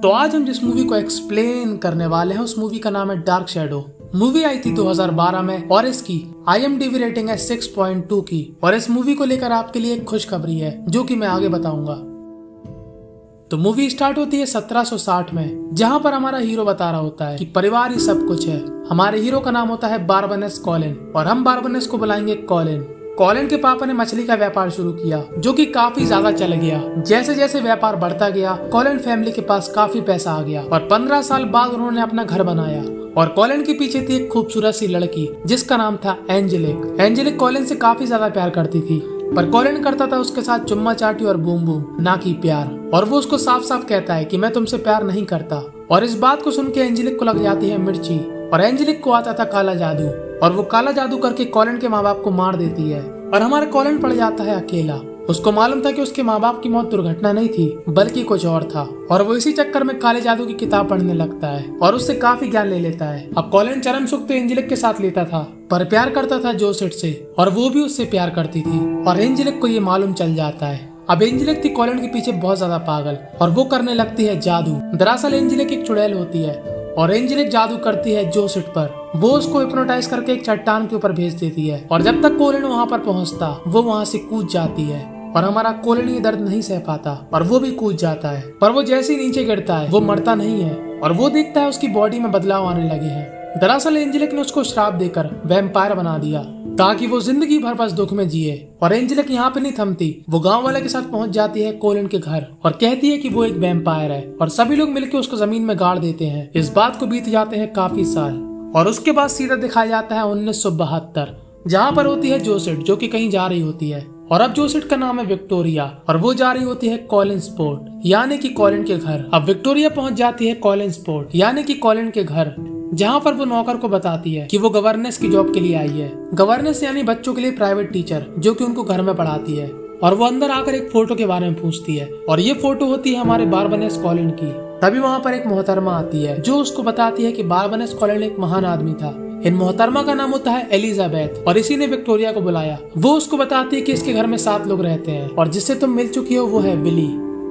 तो आज हम जिस मूवी को एक्सप्लेन करने वाले हैं उस मूवी का नाम है डार्क शैडो। मूवी आई थी 2012 में और इसकी IMDb रेटिंग है 6.2 की। और इस मूवी को लेकर आपके लिए एक खुशखबरी है जो कि मैं आगे बताऊंगा। तो मूवी स्टार्ट होती है 1760 में, जहां पर हमारा हीरो बता रहा होता है कि परिवार ही सब कुछ है। हमारे हीरो का नाम होता है बारबनेस कॉलिन और हम बारबनेस को बुलाएंगे कॉलिन। कॉलिन के पापा ने मछली का व्यापार शुरू किया जो कि काफी ज्यादा चल गया। जैसे जैसे व्यापार बढ़ता गया कॉलिन फैमिली के पास काफी पैसा आ गया और 15 साल बाद उन्होंने अपना घर बनाया। और कॉलिन के पीछे थी एक खूबसूरत सी लड़की जिसका नाम था एंजेलिक। एंजेलिक कॉलिन से काफी ज्यादा प्यार करती थी, पर कॉलिन करता था उसके साथ चुम्मा चाटी और बूम बूम, ना कि प्यार। और वो उसको साफ साफ कहता है कि मैं तुमसे प्यार नहीं करता। और इस बात को सुन के एंजेलिक को लग जाती है मिर्ची और एंजेलिक को आता था काला जादू और वो काला जादू करके कॉलिन के माँ बाप को मार देती है। और हमारा कॉलिन पड़ जाता है अकेला। उसको मालूम था कि उसके माँ बाप की मौत दुर्घटना नहीं थी बल्कि कुछ और था। और वो इसी चक्कर में काले जादू की किताब पढ़ने लगता है और उससे काफी ज्ञान ले लेता है। अब कॉलिन चरम सुख तो एंजेलिक के साथ लेता था, पर प्यार करता था जोसेट से और वो भी उससे प्यार करती थी। और एंजेलिक को ये मालूम चल जाता है। अब एंजेलिक थी कॉलिन के पीछे बहुत ज्यादा पागल और वो करने लगती है जादू। दरअसल एंजेलिक एक चुड़ैल होती है और एंजेलिक जादू करती है जोसेट पर। वो उसको हिप्नोटाइज करके एक चट्टान के ऊपर भेज देती है और जब तक कॉलिन वहाँ पर पहुँचता वो वहाँ से कूद जाती है। और हमारा कॉलिन ये दर्द नहीं सह पाता और वो भी कूद जाता है, पर वो जैसे ही नीचे गिरता है वो मरता नहीं है और वो देखता है उसकी बॉडी में बदलाव आने लगे हैं। दरअसल एंजेलिक ने उसको श्राप देकर वैम्पायर बना दिया ताकि वो जिंदगी भर बस दुख में जिए। और एंजेलिक यहाँ पे नहीं थमती, वो गांव वाले के साथ पहुंच जाती है कॉलिन के घर और कहती है कि वो एक वैम्पायर है और सभी लोग मिलकर उसको जमीन में गाड़ देते हैं। इस बात को बीत जाते हैं काफी साल और उसके बाद सीधा दिखाया जाता है 1972, जहाँ पर होती है जोसेट जो कि कहीं जा रही होती है। और अब जोसेट का नाम है विक्टोरिया और वो जा रही होती है कॉलिन्सपोर्ट यानी कि कॉलिन के घर। अब विक्टोरिया पहुंच जाती है कॉलिन्सपोर्ट यानी कि कॉलिन के घर, जहाँ पर वो नौकर को बताती है कि वो गवर्नेंस की जॉब के लिए आई है। गवर्नेंस यानी बच्चों के लिए प्राइवेट टीचर जो कि उनको घर में पढ़ाती है। और वो अंदर आकर एक फोटो के बारे में पूछती है और ये फोटो होती है हमारे बारबनेस कॉलिन की। तभी वहाँ पर एक मोहतरमा आती है जो उसको बताती है कि बारबनेस कॉलिन एक महान आदमी था। इन मोहतरमा का नाम होता है एलिजाबेथ और इसी ने विक्टोरिया को बुलाया। वो उसको बताती है कि इसके घर में 7 लोग रहते हैं और जिससे तुम मिल चुकी हो वो है विली।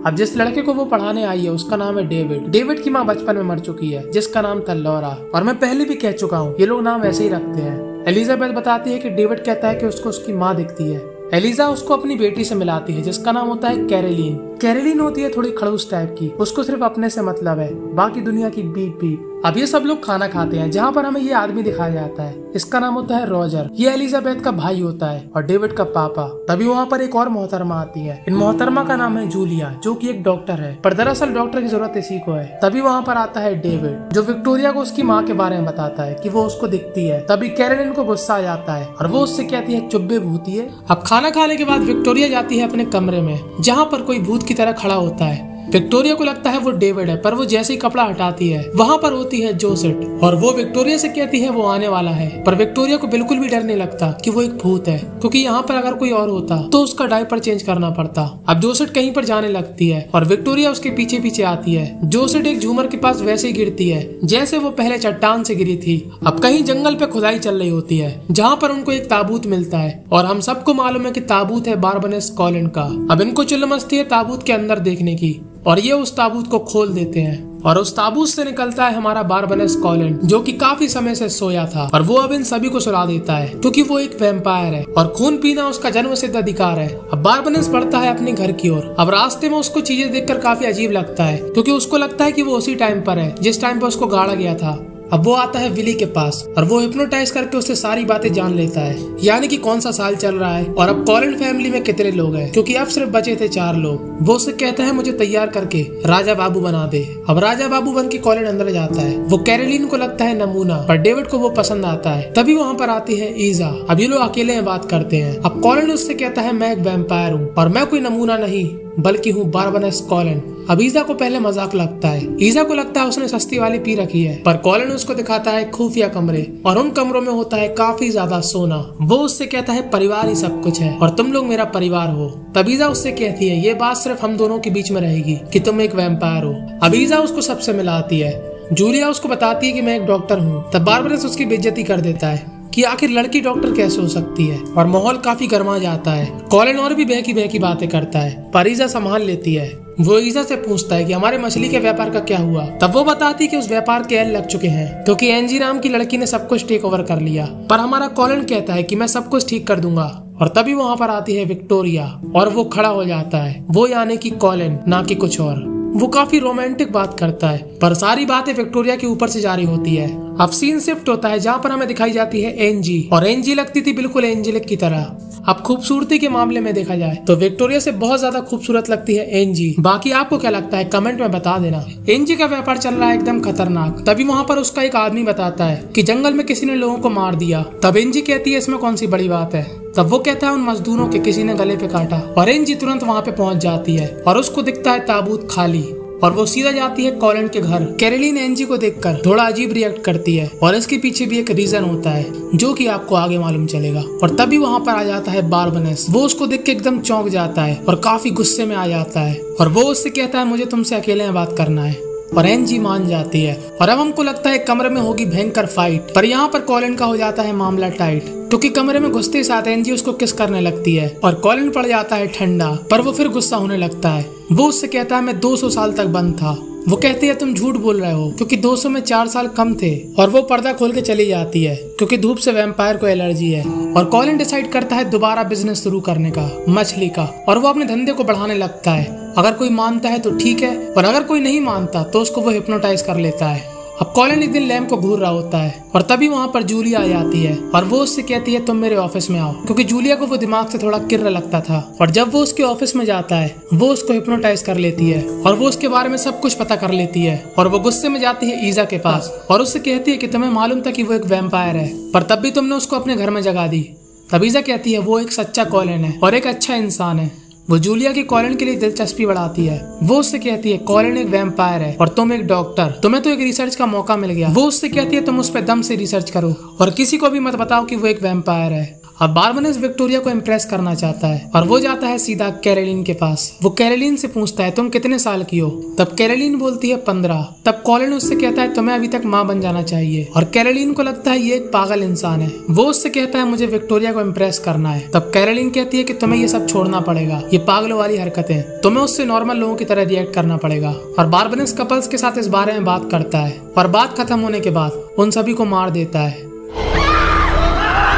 अब जिस लड़के को वो पढ़ाने आई है उसका नाम है डेविड। डेविड की माँ बचपन में मर चुकी है जिसका नाम था लॉरा। और मैं पहले भी कह चुका हूँ ये लोग नाम ऐसे ही रखते हैं। एलिजाबेथ बताती है कि डेविड कहता है कि उसको उसकी माँ दिखती है। एलिजा उसको अपनी बेटी से मिलाती है जिसका नाम होता है कैरोलिन। कैरोलिन होती है थोड़ी खड़ूस टाइप की, उसको सिर्फ अपने से मतलब है, बाकी दुनिया की बीप बीप। अब ये सब लोग खाना खाते हैं जहाँ पर हमें ये आदमी दिखाया जाता है, इसका नाम होता है रॉजर। ये एलिजाबेथ का भाई होता है और डेविड का पापा। तभी वहाँ पर एक और मोहतरमा आती है। इन मोहतरमा का नाम है जूलिया जो कि एक डॉक्टर है, पर दरअसल डॉक्टर की जरूरत इसी को है। तभी वहाँ पर आता है डेविड जो विक्टोरिया को उसकी माँ के बारे में बताता है कि वो उसको दिखती है। तभी कैरोलिन को गुस्सा आ जाता है और वो उससे कहती है चुप्पे भूतिए। अब खाना खाने के बाद विक्टोरिया जाती है अपने कमरे में जहाँ पर कोई भूत की तरह खड़ा होता है। विक्टोरिया को लगता है वो डेविड है, पर वो जैसे ही कपड़ा हटाती है वहाँ पर होती है जोसेट और वो विक्टोरिया से कहती है वो आने वाला है। पर विक्टोरिया को बिल्कुल भी डर नहीं लगता कि वो एक भूत है, क्योंकि यहाँ पर अगर कोई और होता तो उसका डायपर चेंज करना पड़ता। अब जोसेट कहीं पर जाने लगती है और विक्टोरिया उसके पीछे पीछे आती है। जोसेट एक झूमर के पास वैसे ही गिरती है जैसे वो पहले चट्टान से गिरी थी। अब कहीं जंगल पे खुदाई चल रही होती है जहाँ पर उनको एक ताबूत मिलता है और हम सबको मालूम है कि ताबूत है बारबनेस कॉलिन का। अब इनको चिल्ल मस्ती है ताबूत के अंदर देखने की और ये उस ताबूत को खोल देते हैं और उस ताबूत से निकलता है हमारा बारबनेस कॉलिन जो कि काफी समय से सोया था। और वो अब इन सभी को सुला देता है क्योंकि वो एक वैम्पायर है और खून पीना उसका जन्म सिद्ध अधिकार है। अब बारबनेस बढ़ता है अपने घर की ओर। अब रास्ते में उसको चीजें देखकर काफी अजीब लगता है क्योंकि उसको लगता है कि वो उसी टाइम पर है जिस टाइम पर उसको गाड़ा गया था। अब वो आता है विली के पास और वो हिप्नोटाइज करके उससे सारी बातें जान लेता है, यानी कि कौन सा साल चल रहा है और अब कॉलिन फैमिली में कितने लोग हैं, क्योंकि अब सिर्फ बचे थे 4 लोग। वो उससे कहता है मुझे तैयार करके राजा बाबू बना दे। अब राजा बाबू बन के कॉलिन अंदर जाता है। वो कैरोलिन को लगता है नमूना, पर डेविड को वो पसंद आता है। तभी वहाँ पर आती है ईजा। अब ये लोग अकेले में बात करते हैं। अब कॉलिन उससे कहता है मैं एक वैम्पायर हूँ और मैं कोई नमूना नहीं बल्कि हूँ बारबनेस कॉलिन। अब ईजा को पहले मजाक लगता है। ईजा को लगता है उसने सस्ती वाली पी रखी है, पर कॉलिन उसको दिखाता है खुफिया कमरे और उन कमरों में होता है काफी ज्यादा सोना। वो उससे कहता है परिवार ही सब कुछ है और तुम लोग मेरा परिवार हो। तब ईजा उससे कहती है ये बात सिर्फ हम दोनों के बीच में रहेगी कि तुम एक वैम्पायर हो। अब ईजा उसको सबसे मिलाती है। जूलिया उसको बताती है कि मैं एक डॉक्टर हूँ। तब बारबनेस उसकी बेइज्जती कर देता है कि आखिर लड़की डॉक्टर कैसे हो सकती है, और माहौल काफी गर्मा जाता है। कॉलिन और भी बहकी बातें करता है पर ईजा संभाल लेती है। वो ईजा से पूछता है कि हमारे मछली के व्यापार का क्या हुआ। तब वो बताती है कि उस व्यापार के एल लग चुके हैं क्योंकि एंजी नाम की लड़की ने सब कुछ टेक ओवर कर लिया। पर हमारा कॉलिन कहता है कि मैं सब कुछ ठीक कर दूंगा। और तभी वहाँ पर आती है विक्टोरिया और वो खड़ा हो जाता है, वो यानी कि कॉलिन, ना कि कुछ और। वो काफी रोमांटिक बात करता है पर सारी बातें विक्टोरिया के ऊपर से जारी होती है। अब सीन शिफ्ट होता है जहाँ पर हमें दिखाई जाती है एंजी, और एंजी लगती थी बिल्कुल एंजेलिक की तरह। अब खूबसूरती के मामले में देखा जाए तो विक्टोरिया से बहुत ज्यादा खूबसूरत लगती है एंजी। बाकी आपको क्या लगता है कमेंट में बता देना। एंजी का व्यापार चल रहा है एकदम खतरनाक। तभी वहाँ पर उसका एक आदमी बताता है कि जंगल में किसी ने लोगों को मार दिया। तब एंजी कहती है इसमें कौन सी बड़ी बात है। तब वो कहता है उन मजदूरों के किसी ने गले पे काटा, और एंजी तुरंत वहाँ पे पहुंच जाती है और उसको दिखता है ताबूत खाली, और वो सीधा जाती है कॉलिन के घर। कैरोलिन एंजी को देखकर थोड़ा अजीब रिएक्ट करती है और इसके पीछे भी एक रीजन होता है जो कि आपको आगे मालूम चलेगा। और तभी वहाँ पर आ जाता है बारबनेस। वो उसको देख के एकदम चौंक जाता है और काफी गुस्से में आ जाता है, और वो उससे कहता है मुझे तुमसे अकेले में बात करना है। और एंजी मान जाती है और अब हमको लगता है कमरे में होगी भयंकर फाइट। पर यहाँ पर कॉलिन का हो जाता है मामला टाइट क्योंकि कमरे में घुसते साथ एंजी उसको किस करने लगती है और कॉलिन पड़ जाता है ठंडा। पर वो फिर गुस्सा होने लगता है। वो उससे कहता है मैं 200 साल तक बंद था। वो कहती है तुम झूठ बोल रहे हो क्योंकि 200 में 4 साल कम थे। और वो पर्दा खोल के चली जाती है क्योंकि धूप से वैम्पायर को एलर्जी है। और कॉलिन डिसाइड करता है दोबारा बिजनेस शुरू करने का, मछली का, और वो अपने धंधे को बढ़ाने लगता है। अगर कोई मानता है तो ठीक है, और अगर कोई नहीं मानता तो उसको वो हिप्नोटाइज कर लेता है। अब कॉलिन एक दिन लैम्प को घूर रहा होता है और तभी वहाँ पर जूलिया आ जाती है और वो उससे कहती है तुम मेरे ऑफिस में आओ, क्योंकि जूलिया को वो दिमाग से थोड़ा किर्र लगता था। और जब वो उसके ऑफिस में जाता है वो उसको हिप्नोटाइज कर लेती है और वो उसके बारे में सब कुछ पता कर लेती है। और वो गुस्से में जाती है ईजा के पास और उससे कहती है कि तुम्हें मालूम था कि वो एक वैम्पायर है, पर तब भी तुमने उसको अपने घर में जगा दी। तब ईजा कहती है वो एक सच्चा कॉलिन है और एक अच्छा इंसान है। वो जूलिया की कॉलिन के लिए दिलचस्पी बढ़ाती है। वो उससे कहती है कॉलिन एक वैम्पायर है और तुम एक डॉक्टर, तुम्हें तो एक रिसर्च का मौका मिल गया। वो उससे कहती है तुम उस पर दम से रिसर्च करो और किसी को भी मत बताओ कि वो एक वैम्पायर है। अब बारबनेस विक्टोरिया को इम्प्रेस करना चाहता है और वो जाता है सीधा कैरोलिन के पास। वो कैरोलिन से पूछता है तुम कितने साल की हो। तब कैरोलिन बोलती है 15। तब कॉलिन उससे कहता है तुम्हें अभी तक माँ बन जाना चाहिए। और कैरोलिन को लगता है ये एक पागल इंसान है। वो उससे कहता है मुझे विक्टोरिया को इम्प्रेस करना है। तब कैरोलिन कहती है कि तुम्हें ये सब छोड़ना पड़ेगा, ये पागलों वाली हरकतें, तुम्हें उससे नॉर्मल लोगों की तरह रिएक्ट करना पड़ेगा। और बारबनेस कपल्स के साथ इस बारे में बात करता है और बात खत्म होने के बाद उन सभी को मार देता है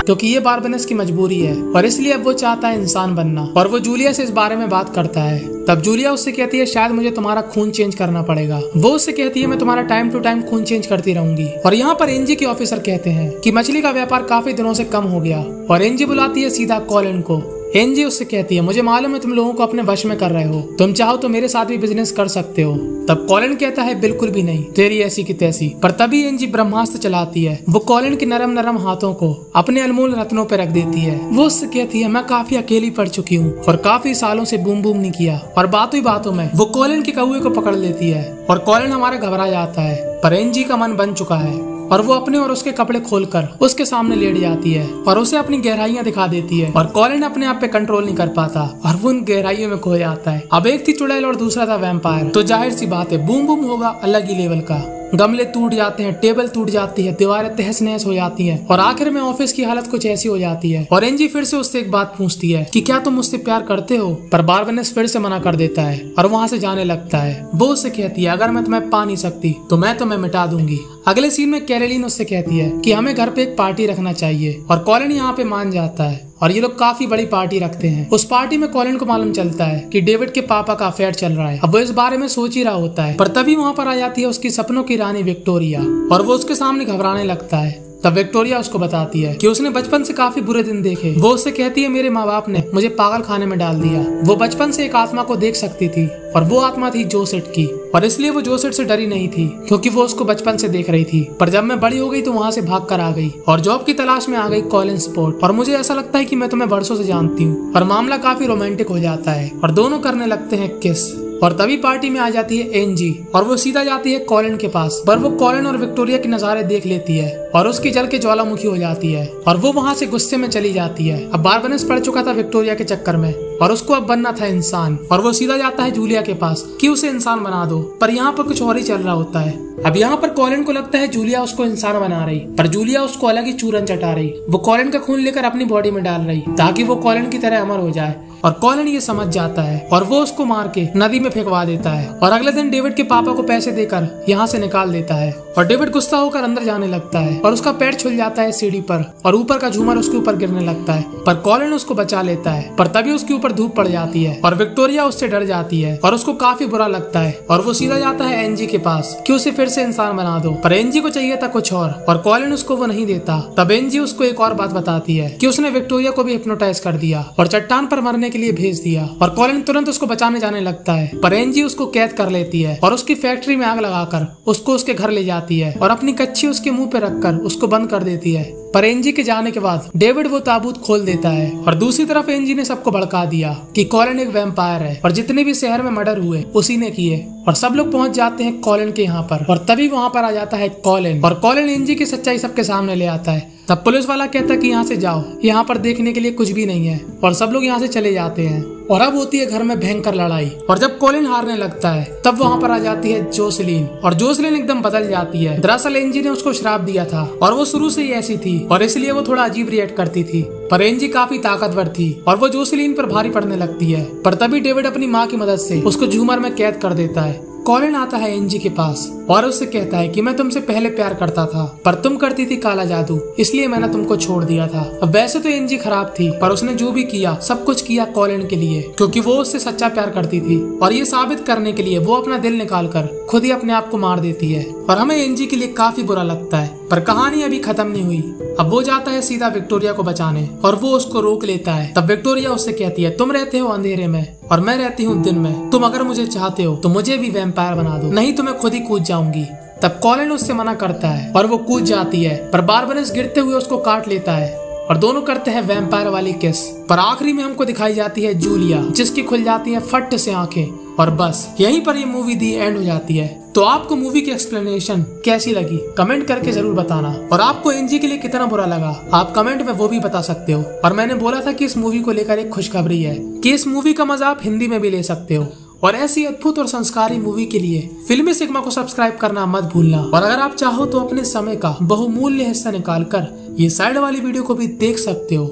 क्योंकि ये बारबनेस की मजबूरी है और इसलिए अब वो चाहता है इंसान बनना। और वो जूलिया से इस बारे में बात करता है। तब जूलिया उससे कहती है शायद मुझे तुम्हारा खून चेंज करना पड़ेगा। वो उससे कहती है मैं तुम्हारा टाइम टू टाइम खून चेंज करती रहूंगी। और यहाँ पर एनजी के ऑफिसर कहते हैं कि मछली का व्यापार काफी दिनों से कम हो गया और एनजी बुलाती है सीधा कॉलिन को। एनजी उससे कहती है मुझे मालूम है तुम लोगों को अपने वश में कर रहे हो, तुम चाहो तो मेरे साथ भी बिजनेस कर सकते हो। तब कॉलिन कहता है बिल्कुल भी नहीं, तेरी ऐसी की तैसी। पर तभी एनजी ब्रह्मास्त्र चलाती है। वो कॉलिन के नरम नरम हाथों को अपने अनमोल रत्नों पर रख देती है। वो उससे कहती है मैं काफी अकेली पड़ चुकी हूँ और काफी सालों से बूम बूम नहीं किया। और बातों ही बातों में वो कॉलिन के कौवे को पकड़ लेती है और कॉलिन हमारा घबरा जाता है। पर एनजी का मन बन चुका है और वो अपने और उसके कपड़े खोलकर उसके सामने लेट जाती है और उसे अपनी गहराइयां दिखा देती है। और कॉलिन अपने आप पे कंट्रोल नहीं कर पाता और वो उन गहराइयों में खो जाता है। अब एक थी चुड़ैल और दूसरा था वैम्पायर, तो जाहिर सी बात है बूम बूम होगा अलग ही लेवल का। गमले टूट जाते हैं, टेबल टूट जाती है, दीवारें तहस नहस हो जाती हैं और आखिर में ऑफिस की हालत कुछ ऐसी हो जाती है। और एनजी फिर से उससे एक बात पूछती है कि क्या तुम मुझसे प्यार करते हो। पर बारबनेस फिर से मना कर देता है और वहाँ से जाने लगता है। वो उससे कहती है अगर मैं तुम्हें पा नहीं सकती तो मैं तुम्हें मिटा दूंगी। अगले सीन में कैरोलिन उससे कहती है कि हमें घर पे एक पार्टी रखना चाहिए और कॉलिन यहाँ पे मान जाता है और ये लोग काफी बड़ी पार्टी रखते हैं। उस पार्टी में कॉलिन को मालूम चलता है कि डेविड के पापा का अफेयर चल रहा है। अब वो इस बारे में सोच ही रहा होता है, पर तभी वहाँ पर आ जाती है उसकी सपनों की रानी विक्टोरिया और वो उसके सामने घबराने लगता है। तब विक्टोरिया उसको बताती है कि उसने बचपन से काफी बुरे दिन देखे। वो उससे कहती है मेरे माँ बाप ने मुझे पागल खाने में डाल दिया। वो बचपन से एक आत्मा को देख सकती थी और वो आत्मा थी जोसेट की, और इसलिए वो जोसेट से डरी नहीं थी क्योंकि वो उसको बचपन से देख रही थी। पर जब मैं बड़ी हो गई तो वहाँ से भाग कर आ गई और जॉब की तलाश में आ गई कॉलिन स्पोर्ट। और मुझे ऐसा लगता है कि मैं तुम्हें वर्षों से जानती हूँ। और मामला काफी रोमांटिक हो जाता है और दोनों करने लगते हैं किस। और तभी पार्टी में आ जाती है एनजी और वो सीधा जाती है कॉलिन के पास। पर वो कॉलिन और विक्टोरिया के नजारे देख लेती है और उसकी जल के ज्वालामुखी हो जाती है और वो वहाँ से गुस्से में चली जाती है। अब बारबनेस पड़ चुका था विक्टोरिया के चक्कर में और उसको अब बनना था इंसान। और वो सीधा जाता है जूलिया के पास कि उसे इंसान बना दो। पर यहाँ पर कुछ और ही चल रहा होता है। अब यहाँ पर कॉलिन को लगता है जूलिया उसको इंसान बना रही, पर जूलिया उसको अलग ही चूरन चटा रही। वो कॉलिन का खून लेकर अपनी बॉडी में डाल रही ताकि वो कॉलिन की तरह अमर हो जाए। और कॉलिन ये समझ जाता है और वो उसको मार के नदी में फेंकवा देता है। और अगले दिन डेविड के पापा को पैसे देकर यहाँ से निकाल देता है। और डेविड गुस्सा होकर अंदर जाने लगता है और उसका पैर छुल जाता है सीढ़ी पर और ऊपर का झूमर उसके ऊपर गिरने लगता है। पर कॉलिन उसको बचा लेता है, पर तभी उसके ऊपर धूप पड़ जाती है और विक्टोरिया उससे डर जाती है और उसको काफी बुरा लगता है। और वो सीधा जाता है एनजी के पास कि उसे फिर से इंसान बना दो। पर एनजी को चाहिए था कुछ और कॉलिन उसको वो नहीं देता। तब एनजी उसको एक और बात बताती है कि उसने विक्टोरिया को भी हिप्नोटाइज कर दिया और चट्टान पर मरने के लिए भेज दिया। और कॉलिन तुरंत उसको बचाने जाने लगता है, पर एनजी उसको कैद कर लेती है और उसकी फैक्ट्री में आग लगाकर उसको उसके घर ले जाती है और अपनी कच्ची उसके मुंह पे रखकर उसको बंद कर देती है। पर एनजी के जाने के बाद डेविड वो ताबूत खोल देता है। और दूसरी तरफ एनजी ने सबको भड़का दिया कि कॉलिन एक वैम्पायर है और जितने भी शहर में मर्डर हुए उसी ने किए। और सब लोग पहुंच जाते हैं कॉलिन के यहाँ पर और तभी वहाँ पर आ जाता है कॉलिन और कॉलिन एनजी की सच्चाई सबके सामने ले आता है। तब पुलिस वाला कहता है कि यहाँ से जाओ, यहाँ पर देखने के लिए कुछ भी नहीं है। और सब लोग यहाँ से चले जाते हैं। और अब होती है घर में भयंकर लड़ाई। और जब कॉलिन हारने लगता है तब वहाँ पर आ जाती है जोसलीन और जोसलीन एकदम बदल जाती है। दरअसल एनजी ने उसको श्राप दिया था और वो शुरू से ही ऐसी थी और इसलिए वो थोड़ा अजीब रिएक्ट करती थी। पर एनजी काफी ताकतवर थी और वो जोसलीन पर भारी पड़ने लगती है। पर तभी डेविड अपनी माँ की मदद से उसको झूमर में कैद कर देता है। कॉलिन आता है एनजी के पास और उससे कहता है कि मैं तुमसे पहले प्यार करता था, पर तुम करती थी काला जादू, इसलिए मैंने तुमको छोड़ दिया था। अब वैसे तो एनजी खराब थी, पर उसने जो भी किया सब कुछ किया कॉलिन के लिए, क्योंकि वो उससे सच्चा प्यार करती थी। और ये साबित करने के लिए वो अपना दिल निकालकर खुद ही अपने आप को मार देती है। और हमें एनजी के लिए काफी बुरा लगता है। पर कहानी अभी खत्म नहीं हुई। अब वो जाता है सीधा विक्टोरिया को बचाने और वो उसको रोक लेता है। तब विक्टोरिया उससे कहती है, तुम रहते हो अंधेरे में और मैं रहती हूँ दिन में। तुम अगर मुझे चाहते हो तो मुझे भी वैम्पायर बना दो, नहीं तो मैं खुद ही कूद जाऊंगी। तब कॉलिन उससे मना करता है और वो कूद जाती है, पर बारबरस गिरते हुए उसको काट लेता है और दोनों करते हैं वैम्पायर वाली किस। पर आखिरी में हमको दिखाई जाती है जूलिया, जिसकी खुल जाती है फट से आंखें। और बस यहीं पर ये मूवी दी एंड हो जाती है। तो आपको मूवी की एक्सप्लेनेशन कैसी लगी कमेंट करके जरूर बताना। और आपको एनजी के लिए कितना बुरा लगा आप कमेंट में वो भी बता सकते हो। और मैंने बोला था कि इस मूवी को लेकर एक खुशखबरी है कि इस मूवी का मजा आप हिंदी में भी ले सकते हो। और ऐसी अद्भुत और संस्कारी मूवी के लिए फिल्मी सिग्मा को सब्सक्राइब करना मत भूलना। और अगर आप चाहो तो अपने समय का बहुमूल्य हिस्सा निकालकर ये साइड वाली वीडियो को भी देख सकते हो।